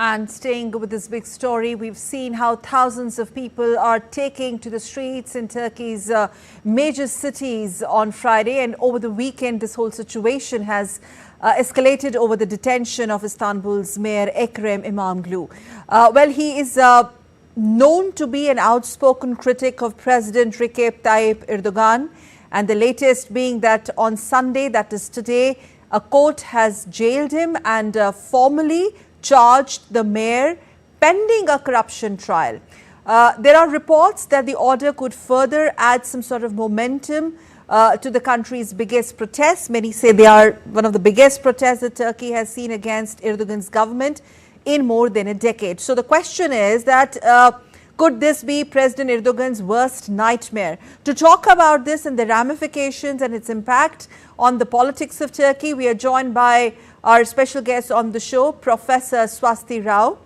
And staying with this big story, we've seen how thousands of people are taking to the streets in Turkey's major cities on Friday. And over the weekend, this whole situation has escalated over the detention of Istanbul's Mayor Ekrem İmamoğlu. Well, he is known to be an outspoken critic of President Recep Tayyip Erdogan. And the latest being that on Sunday, that is today, a court has jailed him and formally charged the mayor pending a corruption trial. There are reports that the order could further add some sort of momentum to the country's biggest protests. Many say they are one of the biggest protests that Turkey has seen against Erdogan's government in more than a decade. So the question is that could this be President Erdogan's worst nightmare? To talk about this and the ramifications and its impact on the politics of Turkey, we are joined by our special guest on the show, Professor Swasti Rao,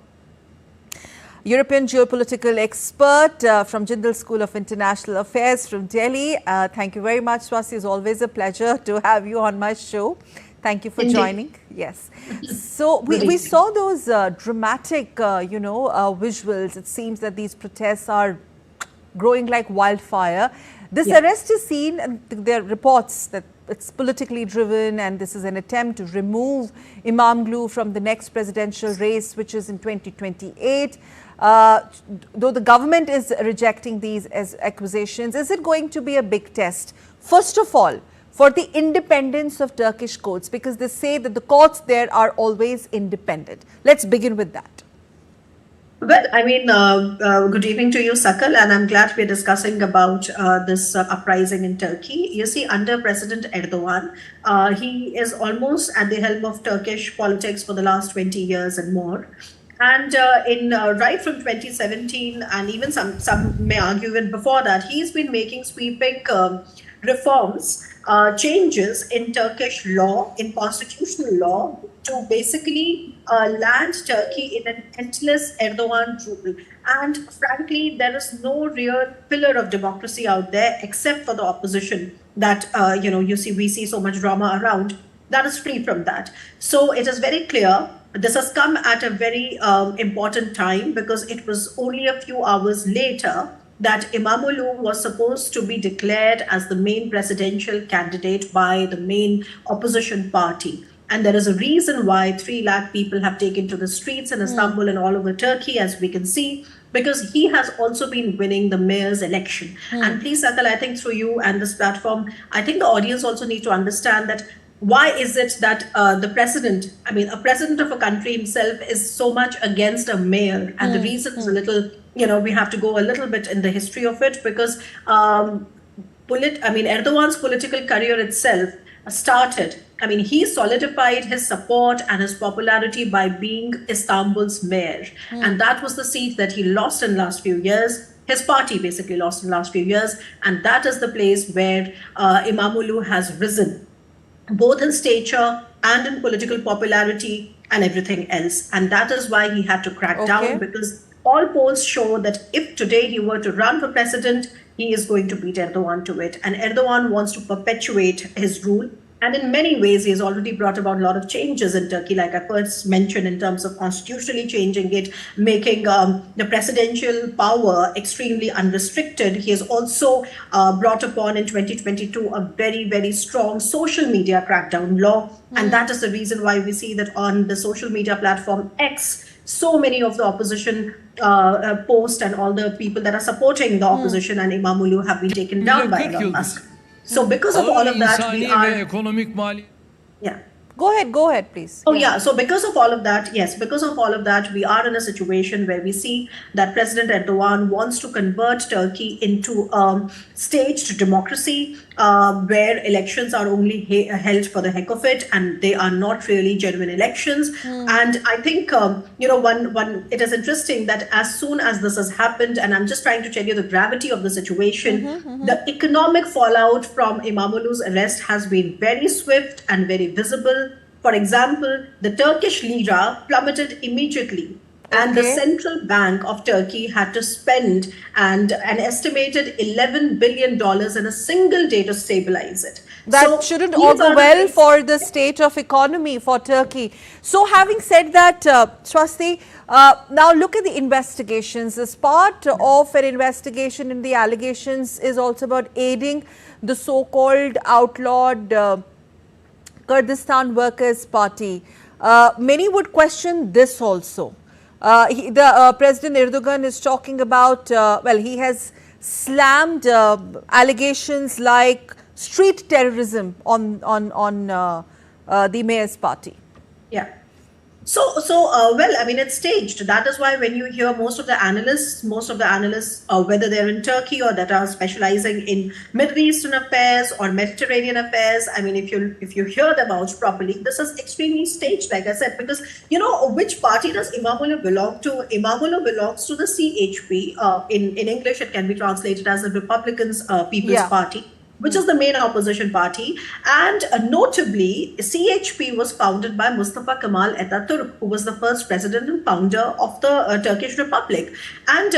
European geopolitical expert from Jindal School of International Affairs from Delhi. Thank you very much, Swasti. It's always a pleasure to have you on my show. Thank you for joining. Yes. So we saw those dramatic, visuals. It seems that these protests are growing like wildfire. This arrest is seen, and there are reports that it's politically driven and this is an attempt to remove İmamoğlu from the next presidential race, which is in 2028. Though the government is rejecting these as accusations, is it going to be a big test? First of all, for the independence of Turkish courts, because they say that the courts there are always independent. Let's begin with that. Well, I mean, good evening to you, Sakal, and I'm glad we're discussing about this uprising in Turkey. You see, under President Erdogan, he is almost at the helm of Turkish politics for the last 20 years and more. And right from 2017, and even some may argue even before that, he's been making sweeping reforms, changes in Turkish law, in constitutional law, to basically land Turkey in an endless Erdogan rule. And frankly, there is no real pillar of democracy out there except for the opposition that, we see so much drama around, that is free from that. So it is very clear. This has come at a very important time, because it was only a few hours later that İmamoğlu was supposed to be declared as the main presidential candidate by the main opposition party. And there is a reason why 3 lakh people have taken to the streets in Istanbul and all over Turkey, as we can see, because he has also been winning the mayor's election. And please, Sakal, I think through you and this platform, I think the audience also need to understand that why is it that a president of a country himself is so much against a mayor? And the reason is a little, we have to go a little bit in the history of it, because Erdogan's political career itself started. He solidified his support and his popularity by being Istanbul's mayor. And that was the seat that he lost in the last few years. His party basically lost in the last few years. And that is the place where İmamoğlu has risen, both in stature and in political popularity and everything else. And that is why he had to crack down, because all polls show that if today he were to run for president, he is going to beat Erdogan to it. And Erdogan wants to perpetuate his rule. And in many ways, he has already brought about a lot of changes in Turkey, like I first mentioned, in terms of constitutionally changing it, making the presidential power extremely unrestricted. He has also brought upon in 2022 a very, very strong social media crackdown law. And that is the reason why we see that on the social media platform X, so many of the opposition posts and all the people that are supporting the opposition and İmamoğlu have been taken down by Elon Musk. So because of all of that, we are... Yeah. Go ahead, please. Oh, yeah. So because of all of that, we are in a situation where we see that President Erdogan wants to convert Turkey into a staged democracy, where elections are only held for the heck of it, and they are not really genuine elections. And I think, it is interesting that as soon as this has happened, and I'm just trying to tell you the gravity of the situation, the economic fallout from İmamoğlu's arrest has been very swift and very visible. For example, the Turkish lira plummeted immediately. And the Okay. central bank of Turkey had to spend an estimated $11 billion in a single day to stabilize it. That So shouldn't these augur are the well things. for the state of economy for Turkey. So, having said that, Swasti, now look at the investigations. As part of an investigation in the allegations is also about aiding the so-called outlawed Kurdistan Workers' Party. Many would question this also. President Erdogan is talking about, well, he has slammed allegations like street terrorism on the mayor's party. Yeah. Well, I mean, it's staged. That is why when you hear most of the analysts, whether they're in Turkey or that are specializing in Middle Eastern affairs or Mediterranean affairs, I mean, if you hear them out properly, this is extremely staged, like I said, because which party does Imamoglu belong to? Imamoglu belongs to the CHP. In English, it can be translated as the Republicans People's Yeah. Party, which is the main opposition party. And notably, CHP was founded by Mustafa Kemal Atatürk, who was the first president and founder of the Turkish Republic. And,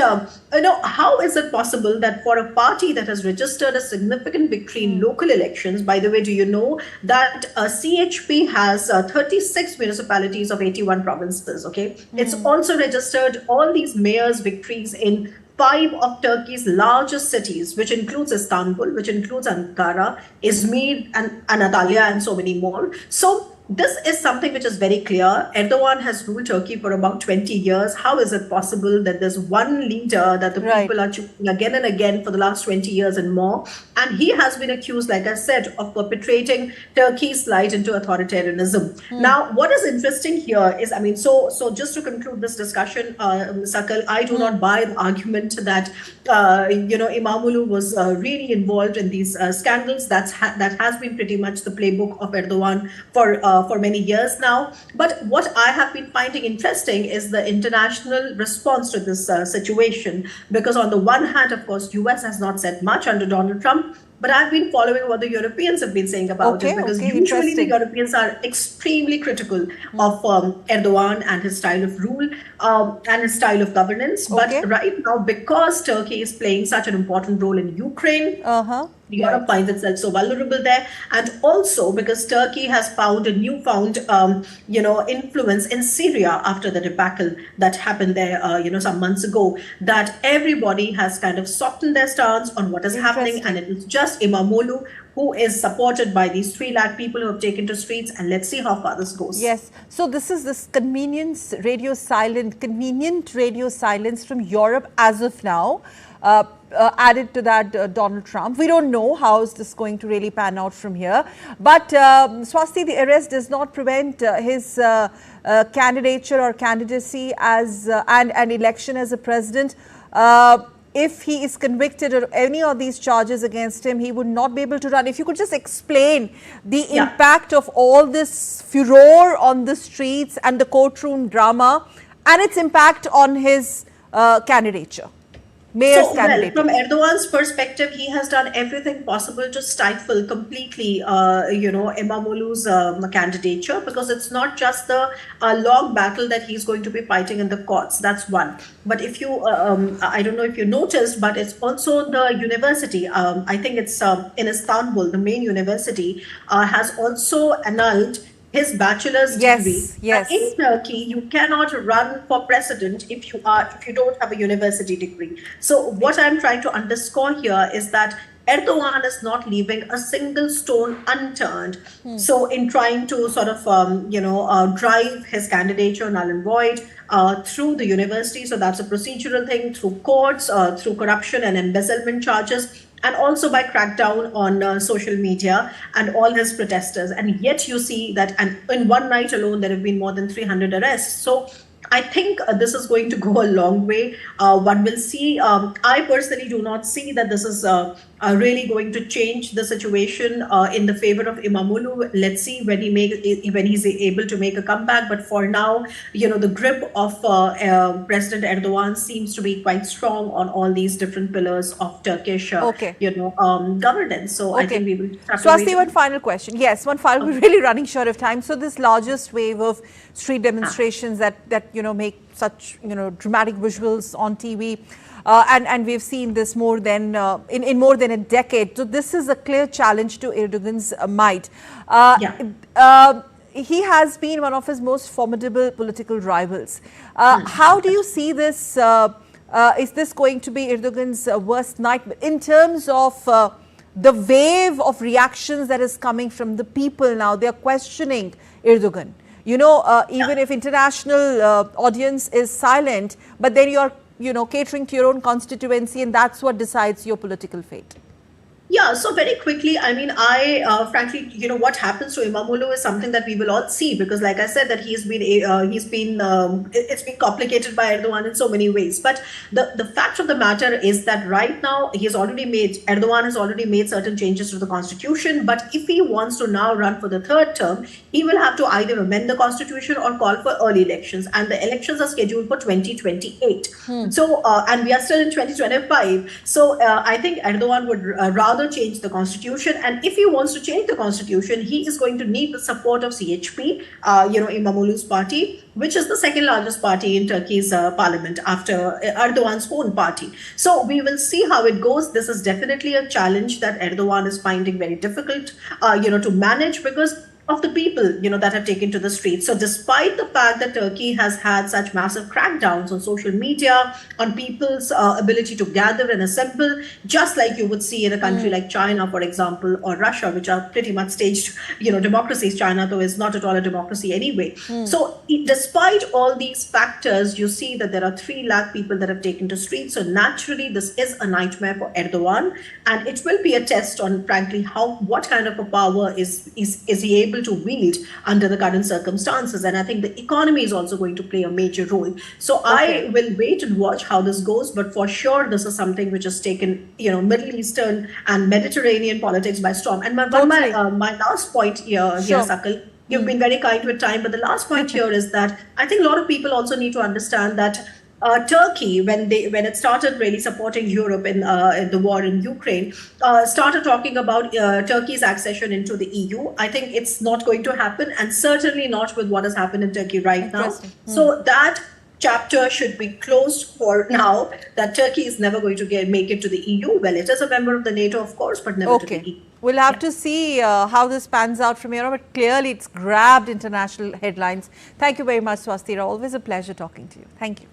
how is it possible that for a party that has registered a significant victory in local elections, by the way, do you know that CHP has 36 municipalities of 81 provinces, okay? It's also registered all these mayors' victories in 5 of Turkey's largest cities, which includes Istanbul, which includes Ankara, Izmir, and Antalya, and so many more. So this is something which is very clear. Erdogan has ruled Turkey for about 20 years. How is it possible that there's one leader that the Right. people are choosing again and again for the last 20 years and more? And he has been accused, like I said, of perpetrating Turkey's slide into authoritarianism. Now, what is interesting here is, I mean, so just to conclude this discussion, Sakal, I do not buy the argument that, Imamoglu was really involved in these scandals. That has been pretty much the playbook of Erdogan for many years now. But what I have been finding interesting is the international response to this situation. Because on the one hand, of course, US has not said much under Donald Trump. But I've been following what the Europeans have been saying about it, because usually interesting. the Europeans are extremely critical of Erdogan and his style of rule and his style of governance. Okay. But right now, because Turkey is playing such an important role in Ukraine, Europe finds itself so vulnerable there, and also because Turkey has found a newfound, influence in Syria after the debacle that happened there, some months ago. That everybody has kind of softened their stance on what is happening, and it is just Imamoglu who is supported by these 3 lakh people who have taken to streets, and let's see how far this goes. Yes. So this is this convenient radio silence from Europe as of now. Added to that, Donald Trump. We don't know how is this going to really pan out from here. But Swasti, the arrest does not prevent his candidature or candidacy as and election as a president. If he is convicted of any of these charges against him, he would not be able to run. If you could just explain the impact of all this furor on the streets and the courtroom drama and its impact on his candidature. Mayor's candidate. From Erdogan's perspective, he has done everything possible to stifle completely, Imamoglu's candidature, because it's not just the long battle that he's going to be fighting in the courts. That's one. But if you, I don't know if you noticed, but it's also the university. I think it's in Istanbul, the main university, has also annulled his bachelor's degree. Yes. In Turkey, you cannot run for president if you don't have a university degree. So what I'm trying to underscore here is that Erdogan is not leaving a single stone unturned. So in trying to sort of, drive his candidature null and void through the university, so that's a procedural thing, through courts, through corruption and embezzlement charges, and also by crackdown on social media and all his protesters. And yet you see that in one night alone, there have been more than 300 arrests. So I think this is going to go a long way. One will see. I personally do not see that this is really going to change the situation in the favor of Imamoglu. Let's see when he's able to make a comeback. But for now, the grip of President Erdogan seems to be quite strong on all these different pillars of Turkish, governance. So I think we will have to Swasti, one final question. Yes, one final. We're really running short of time. So this largest wave of street demonstrations that make such, dramatic visuals on TV. And we've seen this more than in more than a decade. So this is a clear challenge to Erdogan's might. He has been one of his most formidable political rivals. How do you see this? Is this going to be Erdogan's worst nightmare in terms of the wave of reactions that is coming from the people now? They are questioning Erdogan. Even if international audience is silent, but then you are, catering to your own constituency, and that's what decides your political fate. Yeah, so very quickly, I mean, frankly, what happens to Imamoglu is something that we will all see, because, like I said, that it's been complicated by Erdogan in so many ways. But the fact of the matter is that right now Erdogan has already made certain changes to the constitution. But if he wants to now run for the third term, he will have to either amend the constitution or call for early elections, and the elections are scheduled for 2028. So, and we are still in 2025. So, I think Erdogan would rather change the constitution, and if he wants to change the constitution, he is going to need the support of CHP, Imamoglu's party, which is the second largest party in Turkey's parliament after Erdogan's own party. So we will see how it goes. This is definitely a challenge that Erdogan is finding very difficult, to manage, because of the people, that have taken to the streets. So despite the fact that Turkey has had such massive crackdowns on social media, on people's ability to gather and assemble, just like you would see in a country like China, for example, or Russia, which are pretty much staged, democracies. China, though, is not at all a democracy anyway. So despite all these factors, you see that there are 3 lakh people that have taken to streets. So naturally, this is a nightmare for Erdogan, and it will be a test on, frankly, what kind of a power is he able to wield under the current circumstances. And I think the economy is also going to play a major role. So I will wait and watch how this goes, but for sure this is something which has taken Middle Eastern and Mediterranean politics by storm. And my last point here, Sakal, you've been very kind with time, but the last point here is that I think a lot of people also need to understand that Turkey, when it started really supporting Europe in the war in Ukraine, started talking about Turkey's accession into the EU. I think it's not going to happen, and certainly not with what has happened in Turkey right now. So that chapter should be closed for now, that Turkey is never going to make it to the EU. Well, it is a member of the NATO, of course, but never to the EU. We'll have to see how this pans out from here, but clearly it's grabbed international headlines. Thank you very much, Swastika. Always a pleasure talking to you. Thank you.